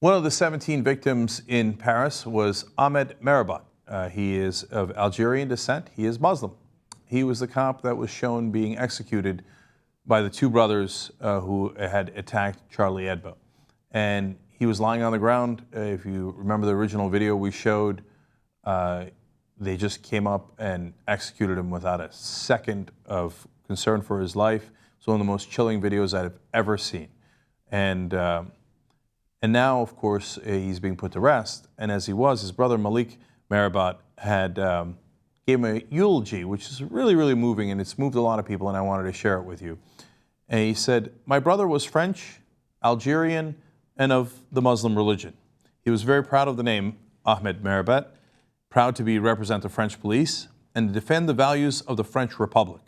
One of the 17 victims in Paris was Ahmed Merabet. He is of Algerian descent. He is Muslim. He was the cop that was shown being executed by the two brothers who had attacked Charlie Hebdo. And he was lying on the ground. If you remember the original video we showed, they just came up and executed him without a second of concern for his life. It's one of the most chilling videos I've ever seen. And now, of course, he's being put to rest. And as he was, his brother Malik Merabet had gave him a eulogy, which is really, really moving, and it's moved a lot of people, and I wanted to share it with you. And he said, "My brother was French, Algerian, and of the Muslim religion. He was very proud of the name Ahmed Merabet, proud to represent the French police, and to defend the values of the French Republic,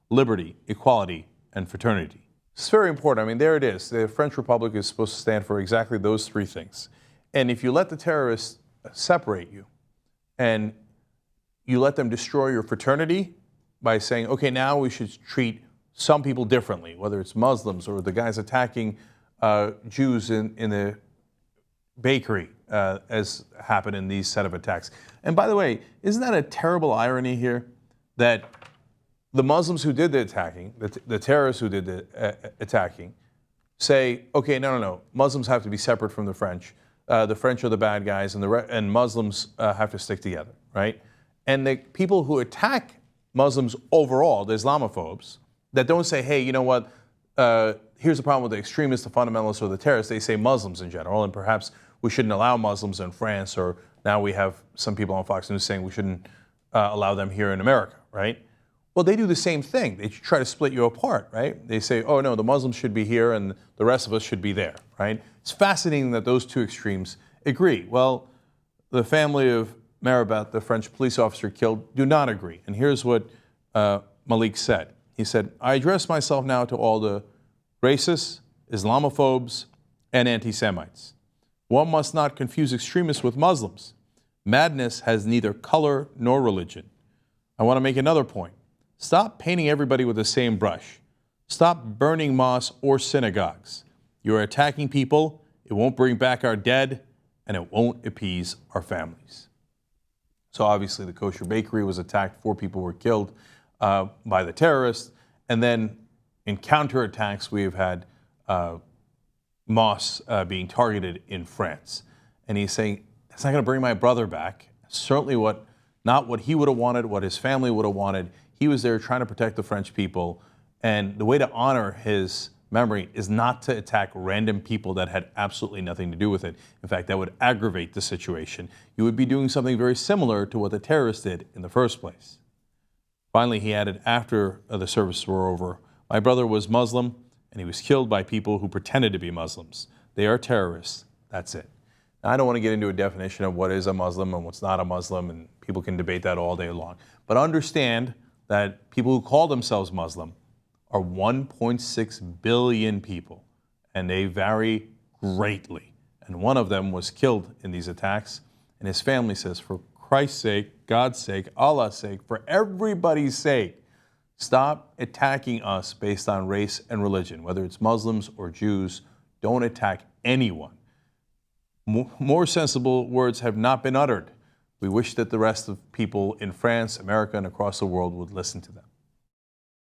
liberty, equality, and fraternity." It's very important. I mean, there it is. The French Republic is supposed to stand for exactly those three things. And if you let the terrorists separate you and you let them destroy your fraternity by saying, okay, now we should treat some people differently, whether it's Muslims or the guys attacking Jews in the bakery, as happened in these set of attacks. And by the way, isn't that a terrible irony here that the Muslims who did the attacking, the terrorists who did the attacking, say, okay, no, Muslims have to be separate from the French. The French are the bad guys, and Muslims have to stick together, right? And the people who attack Muslims overall, the Islamophobes, that don't say, hey, you know what, here's the problem with the extremists, the fundamentalists, or the terrorists. They say Muslims in general, and perhaps we shouldn't allow Muslims in France, or now we have some people on Fox News saying we shouldn't allow them here in America, right? Well, they do the same thing. They try to split you apart, right? They say, oh, no, the Muslims should be here and the rest of us should be there, right? It's fascinating that those two extremes agree. Well, the family of Merabet, the French police officer killed, do not agree. And here's what Malik said. He said, "I address myself now to all the racists, Islamophobes, and anti-Semites. One must not confuse extremists with Muslims. Madness has neither color nor religion. I want to make another point. Stop painting everybody with the same brush. Stop burning mosques or synagogues. You are attacking people. It won't bring back our dead, and it won't appease our families." So obviously the kosher bakery was attacked. 4 people were killed by the terrorists. And then in counterattacks, we've had mosques being targeted in France. And he's saying, that's not going to bring my brother back. Certainly not what he would have wanted, what his family would have wanted. He was there trying to protect the French people, and the way to honor his memory is not to attack random people that had absolutely nothing to do with it. In fact, that would aggravate the situation. You would be doing something very similar to what the terrorists did in the first place. Finally, he added, after the services were over, "My brother was Muslim, and he was killed by people who pretended to be Muslims. They are terrorists. That's it." Now, I don't want to get into a definition of what is a Muslim and what's not a Muslim, and people can debate that all day long. But understand that people who call themselves Muslim are 1.6 billion people, and they vary greatly. And one of them was killed in these attacks, and his family says, for Christ's sake, God's sake, Allah's sake, for everybody's sake, stop attacking us based on race and religion, whether it's Muslims or Jews. Don't attack anyone. More sensible words have not been uttered. We wish that the rest of people in France, America, and across the world would listen to them.